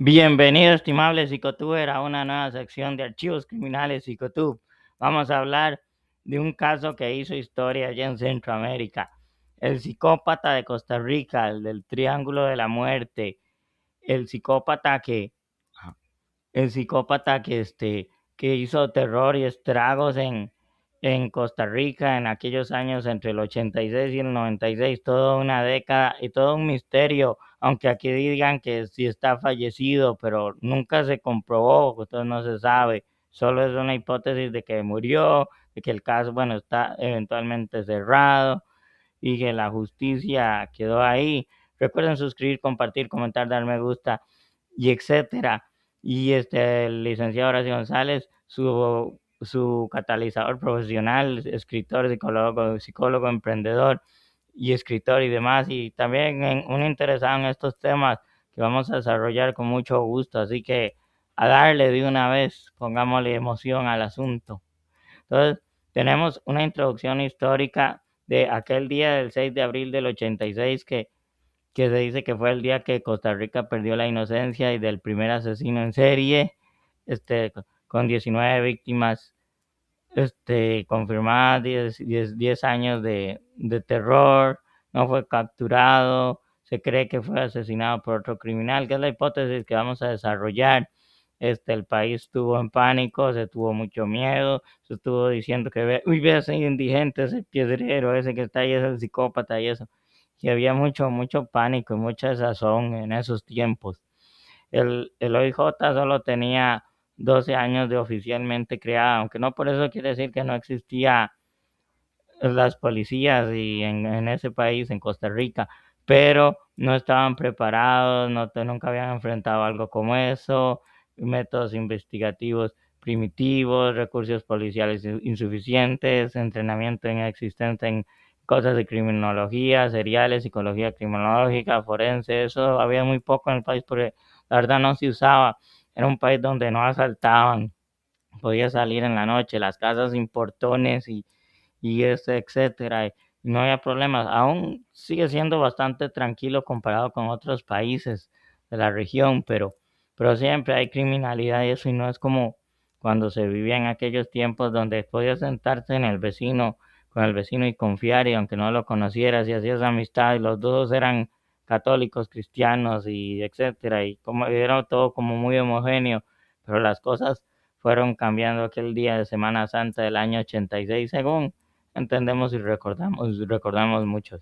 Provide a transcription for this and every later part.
Bienvenido, estimable psicotuber, a una nueva sección de archivos criminales psicotub. Vamos a hablar de un caso que hizo historia allá en Centroamérica. El psicópata de Costa Rica, el del Triángulo de la Muerte, el psicópata que que hizo terror y estragos en Costa Rica en aquellos años entre el 86 y el 96, toda una década y todo un misterio, aunque aquí digan que sí está fallecido, pero nunca se comprobó, entonces no se sabe, solo es una hipótesis de que murió, de que el caso, bueno, está eventualmente cerrado y que la justicia quedó ahí. Recuerden suscribir, compartir, comentar, dar me gusta y etcétera. Y el licenciado Horacio González, su catalizador profesional, escritor, psicólogo, emprendedor y escritor y demás, y también un interesado en estos temas que vamos a desarrollar con mucho gusto, así que a darle de una vez, pongámosle emoción al asunto. Entonces, tenemos una introducción histórica de aquel día del 6 de abril del 86 que se dice que fue el día que Costa Rica perdió la inocencia y del primer asesino en serie, con 19 víctimas confirmadas, 10 años de terror, no fue capturado, se cree que fue asesinado por otro criminal, que es la hipótesis que vamos a desarrollar. El país estuvo en pánico, se tuvo mucho miedo, se estuvo diciendo que ve ese indigente, ese piedrero, ese que está ahí, es el psicópata y eso. Y había mucho pánico y mucha desazón en esos tiempos. El OIJ solo tenía 12 años de oficialmente creada, aunque no por eso quiere decir que no existía las policías y en ese país, en Costa Rica, pero no estaban preparados, nunca habían enfrentado algo como eso, métodos investigativos primitivos, recursos policiales insuficientes, entrenamiento inexistente en cosas de criminología, seriales, psicología criminológica, forense, eso había muy poco en el país porque la verdad no se usaba, era un país donde no asaltaban, podía salir en la noche, las casas sin portones etcétera, y no había problemas. Aún sigue siendo bastante tranquilo comparado con otros países de la región, pero siempre hay criminalidad y eso, y no es como cuando se vivía en aquellos tiempos donde podías sentarse con el vecino y confiar, y aunque no lo conocieras y hacías amistad, y los dos eran católicos, cristianos y etcétera, y como era todo como muy homogéneo, pero las cosas fueron cambiando aquel día de Semana Santa del año 86, según entendemos y recordamos muchos.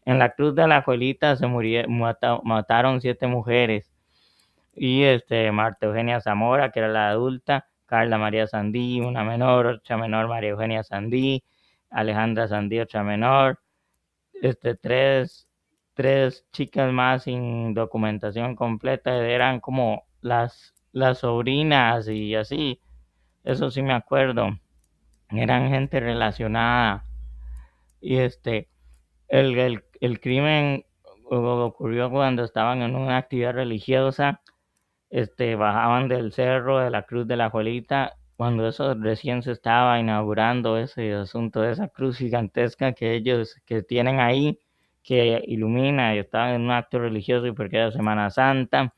En la Cruz de la Juelita mataron 7 mujeres y Marta Eugenia Zamora, que era la adulta, Carla María Sandí, una menor, otra menor María Eugenia Sandí, Alejandra Sandí, otra menor, tres, tres chicas más sin documentación completa, eran como las sobrinas y así, eso sí me acuerdo, eran gente relacionada y el crimen ocurrió cuando estaban en una actividad religiosa, bajaban del cerro de la Cruz de la Juelita, cuando eso recién se estaba inaugurando ese asunto de esa cruz gigantesca que ellos que tienen ahí, que ilumina, y estaban en un acto religioso y porque era Semana Santa,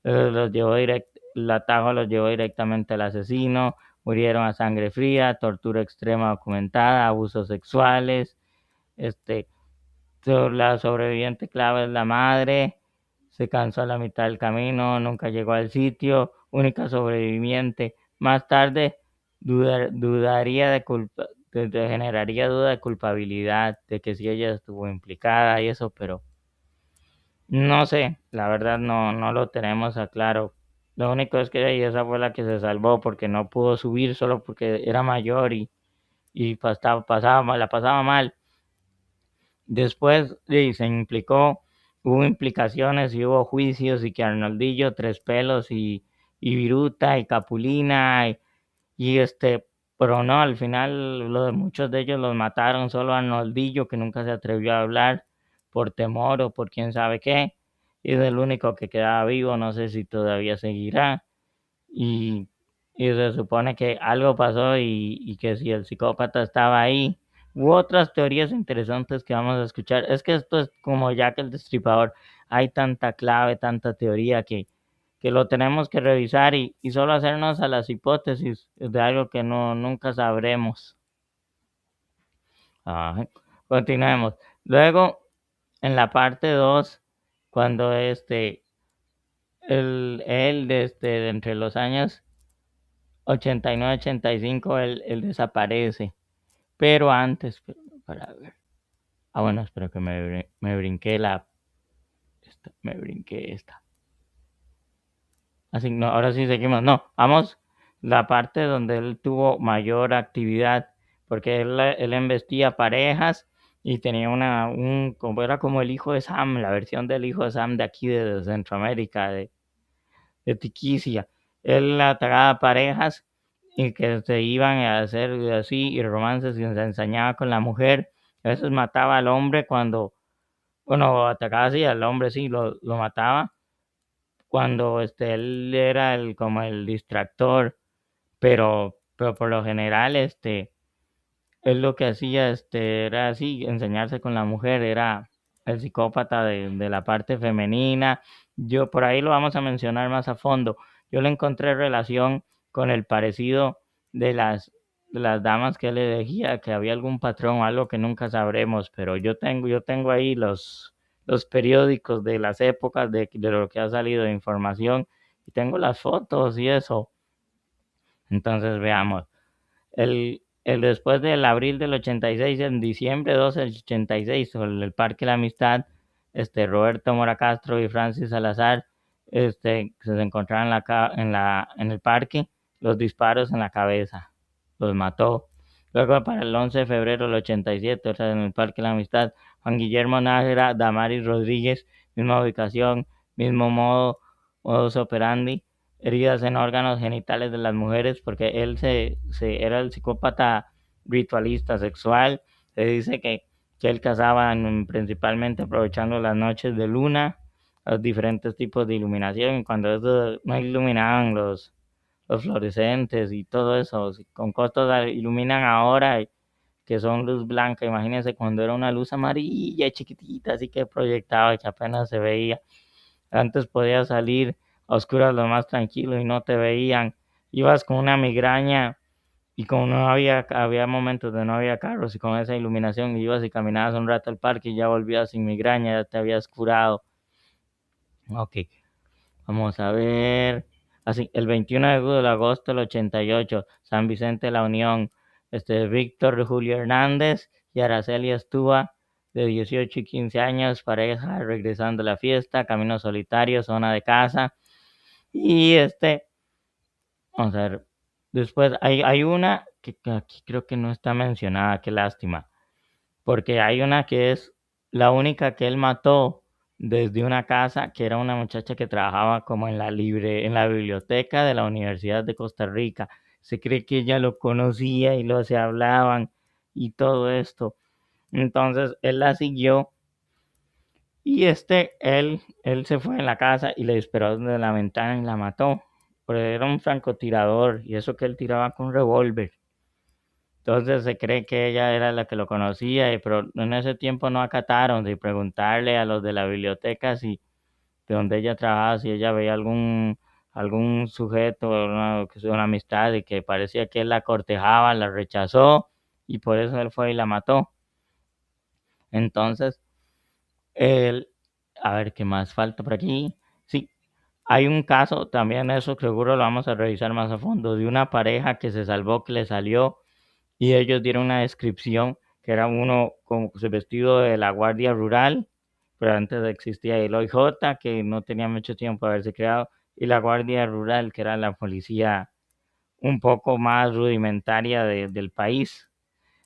el atajo los llevó directamente al asesino, murieron a sangre fría, tortura extrema documentada, abusos sexuales, este, la sobreviviente clave es la madre, se cansó a la mitad del camino, nunca llegó al sitio, única sobreviviente. Más tarde dudaría generaría duda de culpabilidad, de que si ella estuvo implicada y eso, pero no sé, la verdad no lo tenemos a claro. Lo único es que esa fue la que se salvó porque no pudo subir solo porque era mayor y la pasaba mal. Después se implicó, hubo implicaciones y hubo juicios y que Arnoldillo, Tres Pelos y Viruta y Capulina pero no, al final muchos de ellos los mataron, solo Arnoldillo que nunca se atrevió a hablar por temor o por quién sabe qué, y es el único que quedaba vivo, no sé si todavía seguirá, y, y se supone que algo pasó y que si el psicópata estaba ahí. U otras teorías interesantes que vamos a escuchar. Es que esto es como Jack el Destripador. Hay tanta clave, tanta teoría que lo tenemos que revisar y solo hacernos a las hipótesis de algo que no, nunca sabremos. Ajá. Continuemos. Luego, en la parte 2, cuando él desde entre los años 89 85, él desaparece. Pero antes, para ver. Ah, bueno, espero que me brinqué me brinqué esta. Así, no, ahora sí seguimos. No, vamos, la parte donde él tuvo mayor actividad, porque él embestía parejas y tenía como era como el hijo de Sam, la versión del hijo de Sam de aquí de Centroamérica, de Tiquicia. Él atacaba parejas y que se iban a hacer así y romances y se ensañaba con la mujer. A veces mataba al hombre cuando, bueno, atacaba así al hombre, sí, lo mataba cuando él era como el distractor, pero por lo general él lo que hacía era así, enseñarse con la mujer, era el psicópata de la parte femenina. Yo por ahí lo vamos a mencionar más a fondo. Yo le encontré relación con el parecido de las damas que él elegía, que había algún patrón o algo que nunca sabremos, pero yo tengo ahí los periódicos de las épocas de lo que ha salido de información y tengo las fotos y eso. Entonces veamos. El después del abril del 86, en diciembre 12 del 86, sobre el Parque La Amistad, Roberto Mora Castro y Francis Salazar, se encontraron en el parque, los disparos en la cabeza, los mató. Luego, para el 11 de febrero del 87, o sea, en el Parque La Amistad, Juan Guillermo Nájera, Damaris Rodríguez, misma ubicación, mismo modus operandi, heridas en órganos genitales de las mujeres, porque él era el psicópata ritualista sexual. Se dice que él cazaba principalmente aprovechando las noches de luna, los diferentes tipos de iluminación, y cuando eso no iluminaban los fluorescentes y todo eso, con costos iluminan ahora, que son luz blanca. Imagínense cuando era una luz amarilla chiquitita, así que proyectaba y que apenas se veía. Antes podías salir a oscuras lo más tranquilo y no te veían. Ibas con una migraña y como no había momentos de no había carros y con esa iluminación ibas y caminabas un rato al parque y ya volvías sin migraña, ya te habías curado. Ok, vamos a ver. Así, el 21 de agosto del 88, San Vicente de la Unión, Víctor Julio Hernández y Araceli Estúa, de 18 y 15 años, pareja, regresando a la fiesta, camino solitario, zona de casa. Y vamos a ver, después hay una que aquí creo que no está mencionada, qué lástima, porque hay una que es la única que él mató desde una casa, que era una muchacha que trabajaba como en la biblioteca de la Universidad de Costa Rica. Se cree que ella lo conocía y se hablaban y todo esto. Entonces él la siguió y él se fue en la casa y le disparó desde la ventana y la mató. Pero era un francotirador y eso que él tiraba con revólver. Entonces se cree que ella era la que lo conocía, pero en ese tiempo no acataron de preguntarle a los de la biblioteca si de donde ella trabajaba, si ella veía algún sujeto, una amistad y que parecía que él la cortejaba, la rechazó y por eso él fue y la mató. Entonces, él, a ver qué más falta por aquí. Sí, hay un caso también, eso seguro lo vamos a revisar más a fondo, de una pareja que se salvó, que le salió y ellos dieron una descripción que era uno con su vestido de la Guardia Rural, pero antes existía el OIJ, que no tenía mucho tiempo de haberse creado, y la Guardia Rural, que era la policía un poco más rudimentaria del país.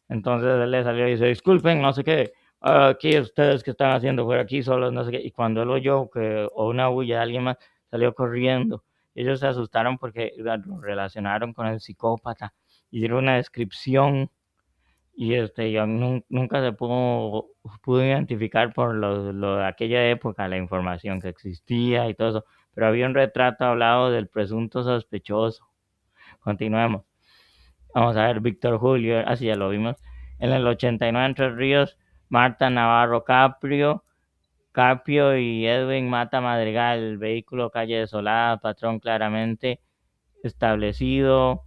Entonces él le salió y dice, disculpen, no sé qué, aquí ustedes que están haciendo por aquí solos, no sé qué, y cuando él oyó o una huya de alguien más, salió corriendo. Ellos se asustaron porque lo relacionaron con el psicópata y dieron una descripción y yo nunca pudo identificar por lo de aquella época la información que existía y todo eso, pero había un retrato hablado del presunto sospechoso. Continuemos. Vamos a ver, Víctor Julio, así ya lo vimos. En el 89 Entre Ríos, Marta Navarro Caprio, Carpio y Edwin Mata Madrigal, vehículo calle desolada, patrón claramente establecido,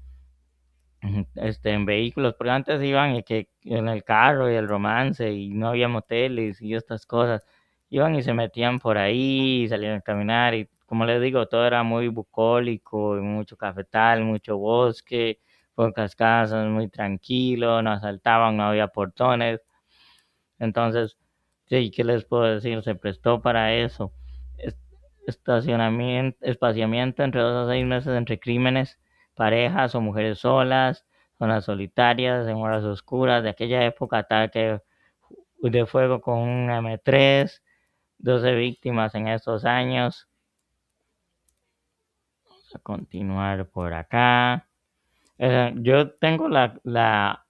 en vehículos, porque antes iban y que en el carro y el romance y no había moteles y estas cosas, iban y se metían por ahí y salían a caminar y como les digo, todo era muy bucólico, y mucho cafetal, mucho bosque, pocas casas, muy tranquilo, no asaltaban, no había portones, entonces, sí, ¿qué les puedo decir? Se prestó para eso. Es- espaciamiento entre 2 a 6 meses entre crímenes, parejas o mujeres solas, zonas solitarias, en horas oscuras de aquella época, ataque de fuego con un M3, 12 víctimas en estos años. Vamos a continuar por acá. Yo tengo la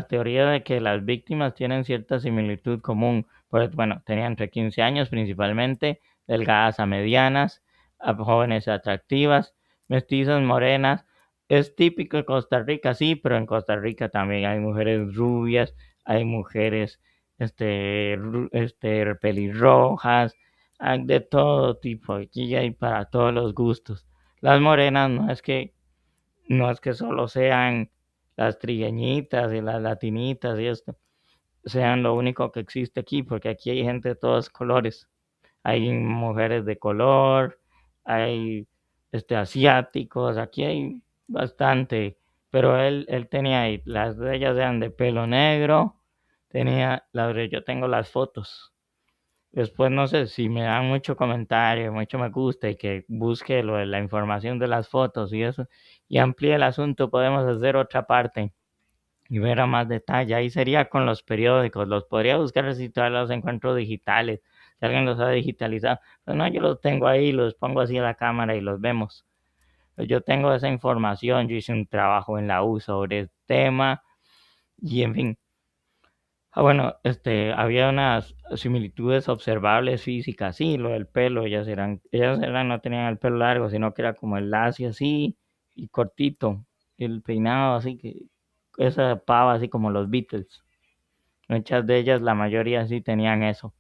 teoría de que las víctimas tienen cierta similitud común, pues bueno, tenían entre 15 años principalmente, delgadas a medianas, jóvenes atractivas, mestizas, morenas. Es típico de Costa Rica, sí, pero en Costa Rica también hay mujeres rubias, hay mujeres pelirrojas, hay de todo tipo, aquí hay para todos los gustos. Las morenas no es que solo sean las trigueñitas y las latinitas y esto, sean lo único que existe aquí, porque aquí hay gente de todos colores. Hay mujeres de color, hay asiáticos, aquí hay bastante, pero él tenía ahí, las de ellas eran de pelo negro, yo tengo las fotos. Después no sé si me dan mucho comentario, mucho me gusta y que busque lo de la información de las fotos y eso y amplíe el asunto, podemos hacer otra parte y ver a más detalle. Ahí sería con los periódicos, los podría buscar si todavía los encuentro digitales, si alguien los ha digitalizado. Pero no, yo los tengo ahí, los pongo así a la cámara y los vemos. Yo tengo esa información, yo hice un trabajo en la U sobre el tema y en fin, bueno, había unas similitudes observables físicas, sí, lo del pelo, ellas no tenían el pelo largo, sino que era como el lacio así y cortito, el peinado así que, esa pava así como los Beatles. Muchas de ellas, la mayoría sí tenían eso.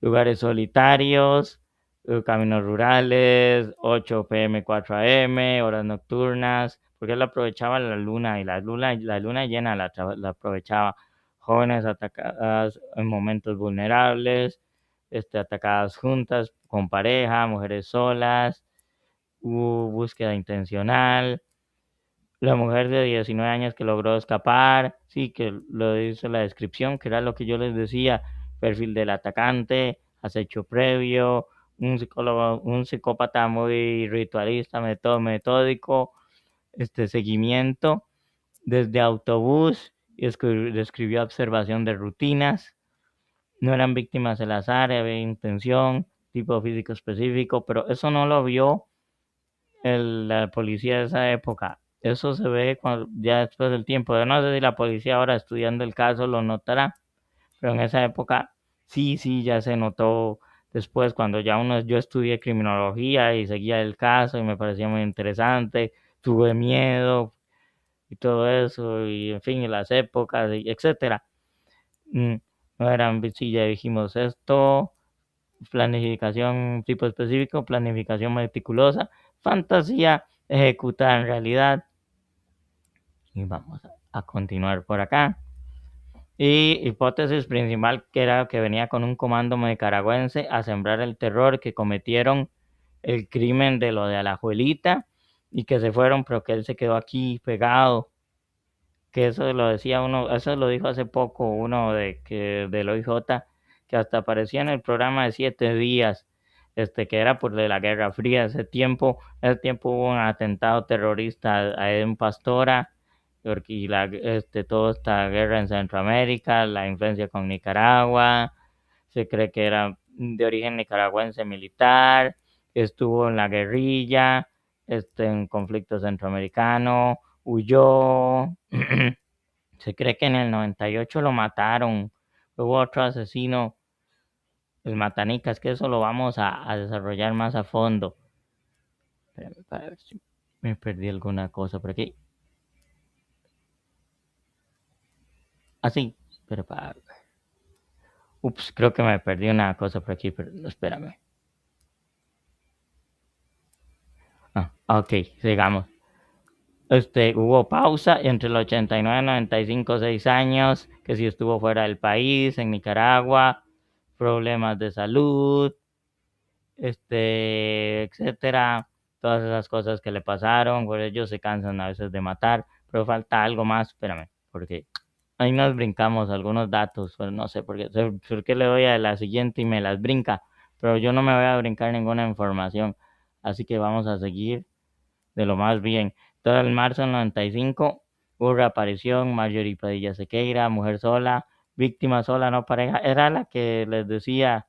Lugares solitarios, caminos rurales, 8 p.m., 4 a.m., horas nocturnas, porque él aprovechaba la luna y la luna llena la aprovechaba. Jóvenes atacadas en momentos vulnerables, atacadas juntas con pareja, mujeres solas, hubo búsqueda intencional, la mujer de 19 años que logró escapar, sí, que lo dice la descripción, que era lo que yo les decía, perfil del atacante, acecho previo, un psicólogo, un psicópata muy ritualista, metódico, seguimiento desde autobús y describió observación de rutinas, no eran víctimas del azar, había intención, tipo físico específico, pero eso no lo vio la policía de esa época. Eso se ve ya después del tiempo. Yo no sé si la policía ahora estudiando el caso lo notará, pero en esa época sí, ya se notó después cuando yo estudié criminología y seguía el caso y me parecía muy interesante, tuve miedo y todo eso y en fin, y las épocas, y etcétera. Mm, No eran, sí, ya dijimos esto, planificación tipo específico, planificación meticulosa, fantasía ejecutada en realidad. Y vamos a continuar por acá. Y hipótesis principal que era que venía con un comando nicaragüense a sembrar el terror, que cometieron el crimen de lo de Alajuelita y que se fueron, pero que él se quedó aquí pegado, que eso lo decía uno, eso lo dijo hace poco uno del OIJ, que hasta aparecía en el programa de 7 días, que era por de la Guerra Fría. Ese tiempo hubo un atentado terrorista a Eden Pastora, y toda esta guerra en Centroamérica, la influencia con Nicaragua, se cree que era de origen nicaragüense militar, estuvo en la guerrilla, en conflicto centroamericano, huyó. Se cree que en el 98 lo mataron. Hubo otro asesino, el Matanicas, que eso lo vamos a desarrollar más a fondo. Espérame para ver si me perdí alguna cosa por aquí. Así, pero para Ups, creo que me perdí una cosa por aquí, pero espérame. Ok, sigamos. Hubo pausa entre el 89 y 95, 6 años, que si estuvo fuera del país, en Nicaragua, problemas de salud, etcétera, todas esas cosas que le pasaron, por ellos se cansan a veces de matar, pero falta algo más, espérame, porque ahí nos brincamos algunos datos, pero no sé por qué le doy a la siguiente y me las brinca, pero yo no me voy a brincar ninguna información, así que vamos a seguir de lo más bien. Todo el marzo del 95 hubo reaparición, Marjorie Padilla Sequeira, mujer sola, víctima sola, no pareja, era la que les decía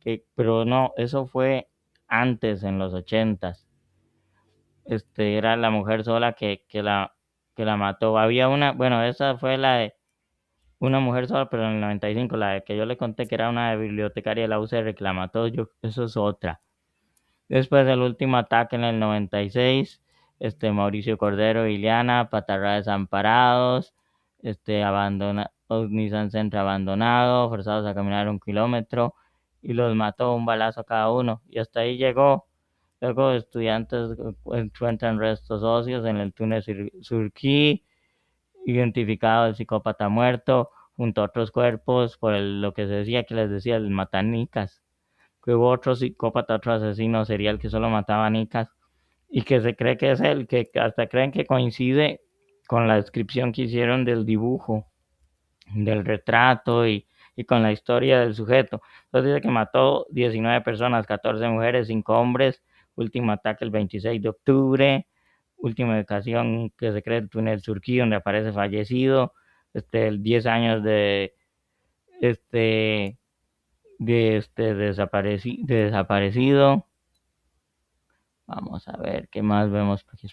que, pero no, eso fue antes, en los 80s. Era la mujer sola que la mató. Había una, bueno, esa fue la de una mujer sola, pero en el 95, la de que yo le conté que era una bibliotecaria de la UCR que la mató, eso es otra. Después del último ataque en el 96, Mauricio Cordero y Iliana, Patarra desamparados, Nissan Sentra abandonado, forzados a caminar 1 kilómetro y los mató un balazo a cada uno. Y hasta ahí llegó. Luego estudiantes encuentran restos óseos en el túnel Surquí, identificado el psicópata muerto, junto a otros cuerpos, por lo que se decía que les decía el matanicas, que hubo otro psicópata, otro asesino serial que solo mataba nicas y que se cree que es él, que hasta creen que coincide con la descripción que hicieron del dibujo, del retrato y con la historia del sujeto. Entonces dice que mató 19 personas, 14 mujeres, 5 hombres, último ataque el 26 de octubre, última ubicación que se cree el túnel Surquí, donde aparece fallecido, 10 años este, desaparecido. Vamos a ver qué más vemos por aquí.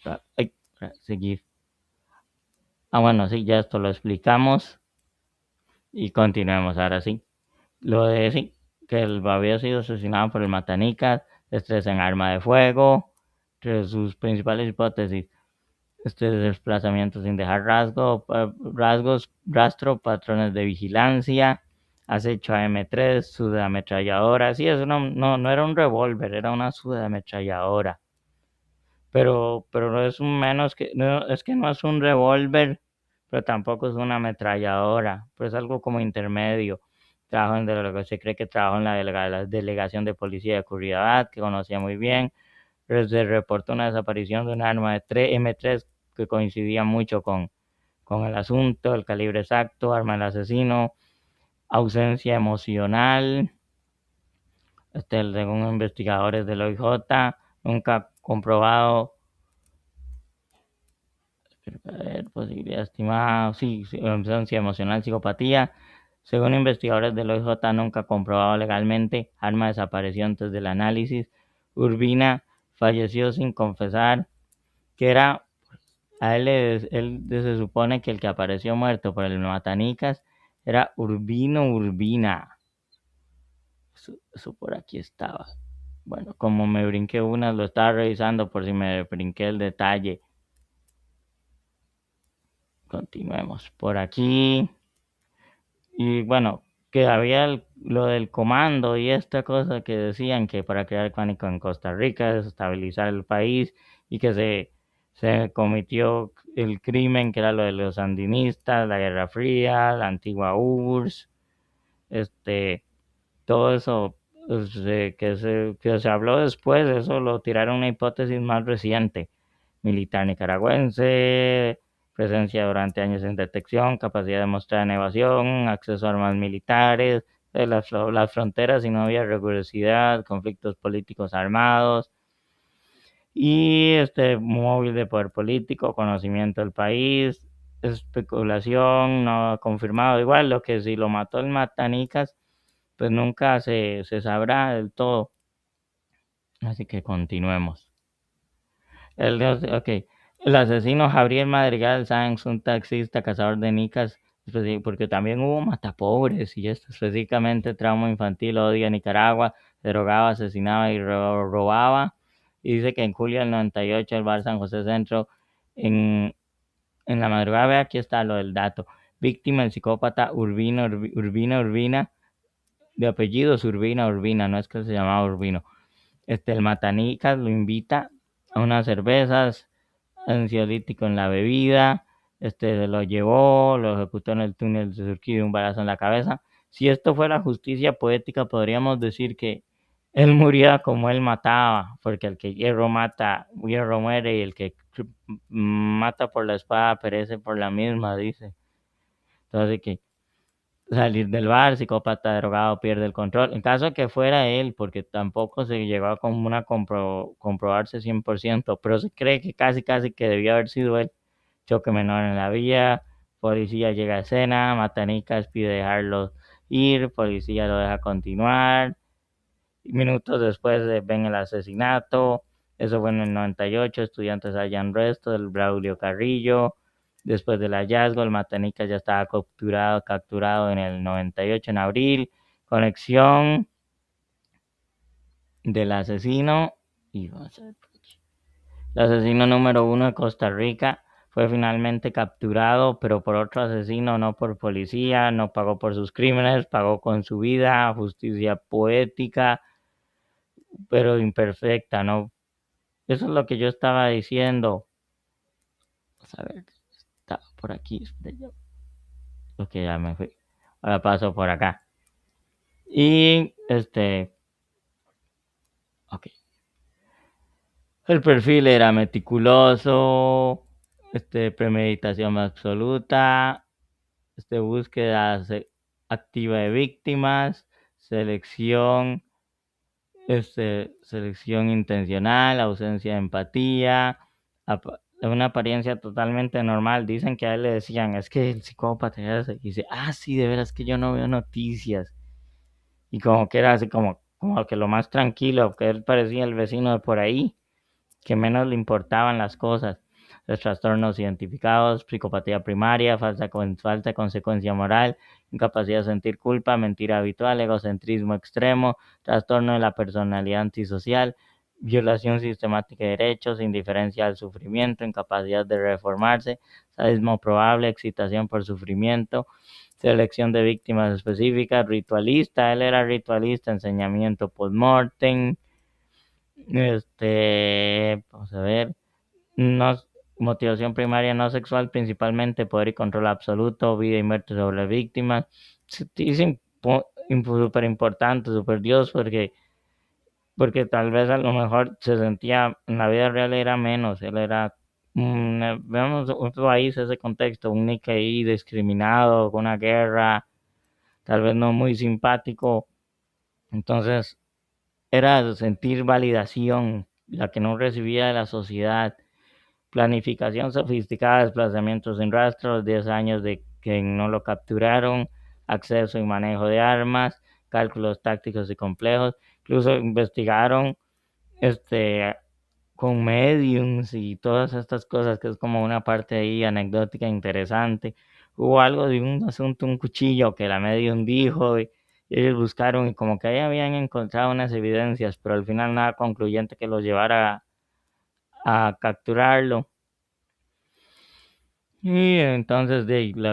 Para seguir. Bueno, sí, ya esto lo explicamos y continuemos ahora sí. Lo de sí, que él había sido asesinado por el Matanicas, estrés en arma de fuego, entre sus principales hipótesis, desplazamiento sin dejar rastro, patrones de vigilancia, acecho a M3, subametralladora. Sí, eso no era un revólver, era una subametralladora. Pero no es un menos que, no, es que no es un revólver, pero tampoco es una ametralladora, pero es algo como intermedio. Se cree que trabajó en la delegación de policía de Curridabat, que conocía muy bien, pero se reportó una desaparición de un arma de M3 que coincidía mucho con el asunto, el calibre exacto, arma del asesino, ausencia emocional, según investigadores del OIJ, nunca comprobado. A ver, posibilidad estimada, sí, ausencia emocional, psicopatía. Según investigadores del OIJ, nunca comprobado legalmente, arma desapareció antes del análisis. Urbina falleció sin confesar que era, se supone que el que apareció muerto por el Matanicas era Urbino Urbina. Eso por aquí estaba. Bueno, como me brinqué una, lo estaba revisando por si me brinqué el detalle. Continuemos por aquí. Y bueno, que había lo del comando y esta cosa que decían que para crear pánico en Costa Rica, desestabilizar el país y que se cometió el crimen que era lo de los sandinistas, la Guerra Fría, la antigua URSS, este, todo eso que se habló después, eso lo tiraron una hipótesis más reciente, militar nicaragüense, presencia durante años en detección, capacidad de mostrar en evasión, acceso a armas militares, las fronteras y no había rigurosidad, conflictos políticos armados y móvil de poder político, conocimiento del país, especulación no confirmado, igual lo que si lo mató el Matanicas, pues nunca se sabrá del todo. Así que continuemos. Ok. El asesino Javier Madrigal Sáenz, un taxista cazador de nicas, porque también hubo matapobres y esto, específicamente trauma infantil, odio a Nicaragua, se drogaba, asesinaba y robaba. Y dice que en julio del 98 el bar San José Centro, en, en la madrugada, aquí está lo del dato, víctima el psicópata Urbina, de apellido es Urbina, no es que se llamaba Urbino. El Matanicas lo invita a unas cervezas, ansiolítico en la bebida, se lo llevó, lo ejecutó en el túnel de Surquí de un balazo en la cabeza. Si esto fuera justicia poética, podríamos decir que él moría como él mataba, porque el que hierro mata, hierro muere, y el que mata por la espada perece por la misma, dice. Entonces, que salir del bar, psicópata drogado pierde el control. En caso de que fuera él, porque tampoco se llegó a como una comprobarse 100%, pero se cree que casi que debió haber sido él. Choque menor en la vía, policía llega a escena, Matanicas pide dejarlo ir, policía lo deja continuar. Minutos después ven el asesinato, eso fue en el 98, estudiantes hallan restos del Braulio Carrillo. Después del hallazgo, el Matanica ya estaba capturado en el 98, en abril. Conexión del asesino. Y vamos a ver, el asesino número uno de Costa Rica fue finalmente capturado, pero por otro asesino, no por policía, no pagó por sus crímenes, pagó con su vida, justicia poética, pero imperfecta, ¿no? Eso es lo que yo estaba diciendo. Vamos a ver, está por aquí. Ok, ya me fui. Ahora paso por acá. Y ok. El perfil era meticuloso, premeditación absoluta, búsqueda activa de víctimas, selección, selección intencional, ausencia de empatía, una apariencia totalmente normal. Dicen que a él le decían, es que el psicópata y dice, sí, de veras que yo no veo noticias. Y como que era así como que lo más tranquilo, que él parecía el vecino de por ahí, que menos le importaban las cosas. Los trastornos identificados, psicopatía primaria, falta consecuencia moral, incapacidad de sentir culpa, mentira habitual, egocentrismo extremo, trastorno de la personalidad antisocial, violación sistemática de derechos, indiferencia al sufrimiento, incapacidad de reformarse, sadismo probable, excitación por sufrimiento, selección de víctimas específicas, ritualista, él era ritualista, ensañamiento post-mortem, vamos a ver, no, motivación primaria no sexual, principalmente poder y control absoluto, vida y muerte sobre las víctimas. Es súper importante, súper Dios, porque tal vez a lo mejor se sentía, en la vida real era menos, él era, veamos un país, ese contexto, un Nikkei discriminado, con una guerra, tal vez no muy simpático, entonces era sentir validación, la que no recibía de la sociedad. Planificación sofisticada, desplazamientos sin rastros, 10 años de que no lo capturaron, acceso y manejo de armas, cálculos tácticos y complejos. Incluso investigaron este con mediums y todas estas cosas, que es como una parte ahí anecdótica interesante. Hubo algo de un asunto, un cuchillo que la medium dijo, y ellos buscaron y como que ahí habían encontrado unas evidencias, pero al final nada concluyente que los llevara a capturarlo. Y entonces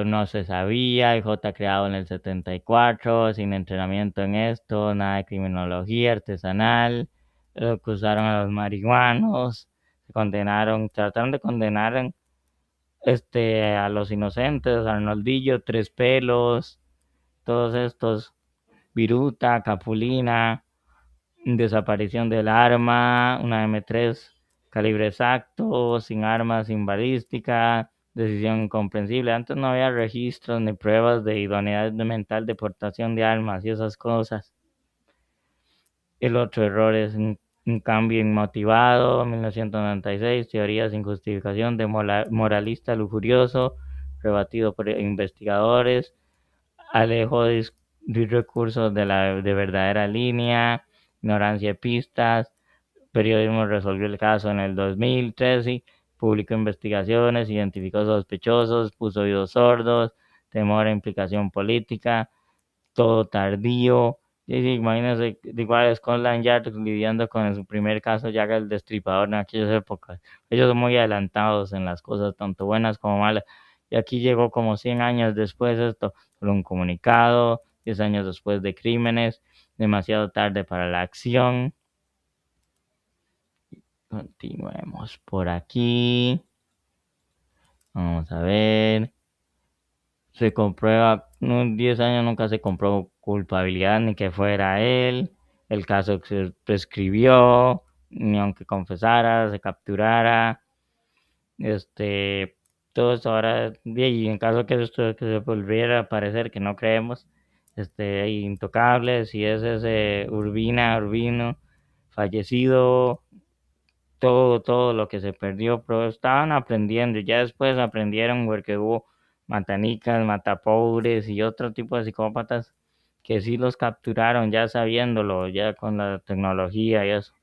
no se sabía, J creado en el 74, sin entrenamiento en esto, nada de criminología artesanal, acusaron a los marihuanos, trataron de condenar a los inocentes, Arnoldillo, Tres Pelos, todos estos, Viruta, Capulina, desaparición del arma, una M3 calibre exacto, sin armas, sin balística, decisión incomprensible. Antes no había registros ni pruebas de idoneidad mental de portación de armas y esas cosas. El otro error es un cambio inmotivado, 1996, teoría sin justificación de moralista lujurioso, rebatido por investigadores, alejo de recursos de verdadera línea, ignorancia de pistas, periodismo resolvió el caso en el 2013, publicó investigaciones, identificó sospechosos, puso oídos sordos, temor a implicación política, todo tardío. Y sí, imagínense, igual Scotland Yard lidiando con su primer caso, ya que el destripador en aquellas épocas. Ellos son muy adelantados en las cosas, tanto buenas como malas. Y aquí llegó como 100 años después esto, solo un comunicado, 10 años después de crímenes, demasiado tarde para la acción. Continuemos por aquí. Vamos a ver. Se comprueba, 10 años nunca se comprobó culpabilidad ni que fuera él. El caso se prescribió, ni aunque confesara, se capturara. Todo esto ahora, y en caso que esto que se volviera a aparecer, que no creemos, intocable, si es ese Urbino, fallecido, todo lo que se perdió, pero estaban aprendiendo, y ya después aprendieron porque hubo matanicas, matapobres y otro tipo de psicópatas que sí los capturaron ya sabiéndolo, ya con la tecnología y eso.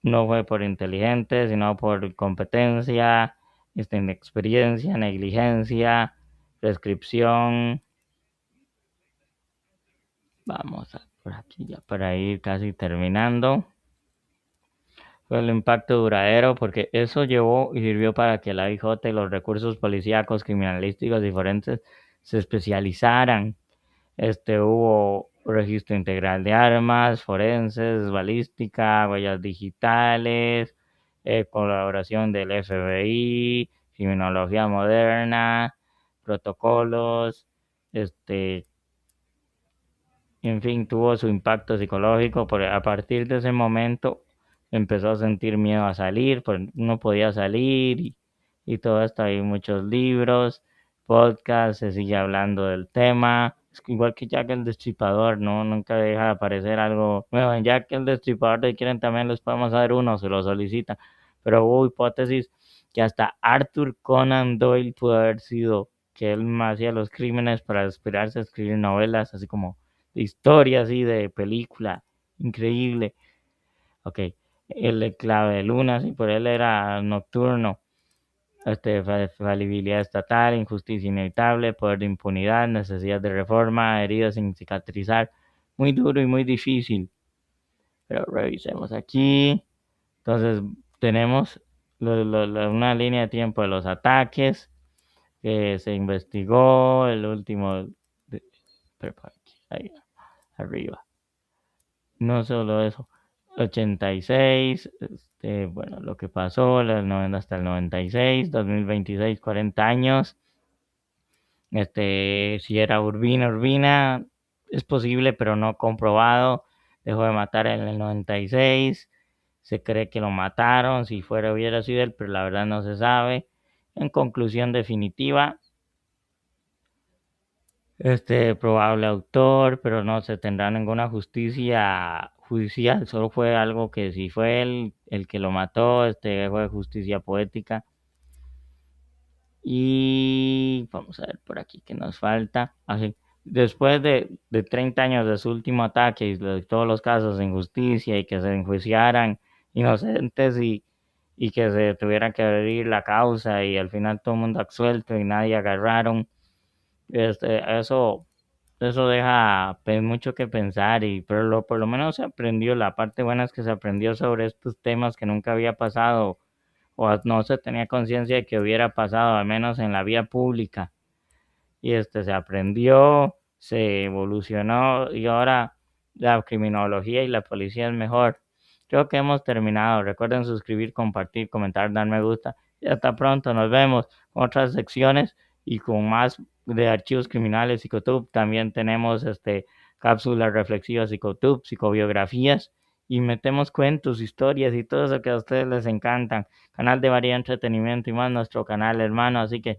No fue por inteligente, sino por competencia, inexperiencia, negligencia, prescripción. Vamos a por aquí ya para ir casi terminando. Fue el impacto duradero porque eso llevó y sirvió para que la IJ y los recursos policíacos, criminalísticos y forenses se especializaran. Hubo registro integral de armas, forenses, balística, huellas digitales, colaboración del FBI, criminología moderna, protocolos, en fin, tuvo su impacto psicológico, porque a partir de ese momento empezó a sentir miedo a salir, pues no podía salir y todo esto. Hay muchos libros, podcasts, se sigue hablando del tema. Es igual que Jack el Destripador, ¿no? Nunca deja de aparecer algo nuevo. En Jack el Destripador, si quieren también les podemos dar uno, se lo solicitan. Pero hubo hipótesis que hasta Arthur Conan Doyle pudo haber sido, que él hacía los crímenes para inspirarse a escribir novelas, así como de historia, así de película, increíble. Ok, el clave de luna, sí, por él era nocturno. Falibilidad estatal, injusticia inevitable, poder de impunidad, necesidad de reforma, heridas sin cicatrizar. Muy duro y muy difícil. Pero revisemos aquí. Entonces, tenemos una línea de tiempo de los ataques que se investigó, el último, pero aquí, ahí, arriba. No solo eso, 86, bueno, lo que pasó, el 90 hasta el 96, 2026, 40 años. Si era Urbina, es posible, pero no comprobado. Dejó de matar en el 96. Se cree que lo mataron, si fuera hubiera sido él, pero la verdad no se sabe. En conclusión definitiva, probable autor, pero no se tendrá ninguna justicia judicial, solo fue algo que si fue él el que lo mató, fue justicia poética. Y vamos a ver por aquí que nos falta. Así, después de 30 años de su último ataque y de todos los casos de injusticia y que se enjuiciaran inocentes y que se tuviera que abrir la causa y al final todo el mundo absuelto y nadie agarraron, eso deja mucho que pensar, pero por lo menos se aprendió. La parte buena es que se aprendió sobre estos temas que nunca había pasado o no se tenía conciencia de que hubiera pasado, al menos en la vía pública. Y se aprendió, se evolucionó y ahora la criminología y la policía es mejor. Creo que hemos terminado. Recuerden suscribir, compartir, comentar, dar me gusta. Y hasta pronto. Nos vemos con otras secciones y con más de archivos criminales Psicotube. También tenemos cápsulas reflexivas Psicotube, psicobiografías y metemos cuentos, historias y todo eso que a ustedes les encantan. Canal de variedad, entretenimiento y más nuestro canal hermano. Así que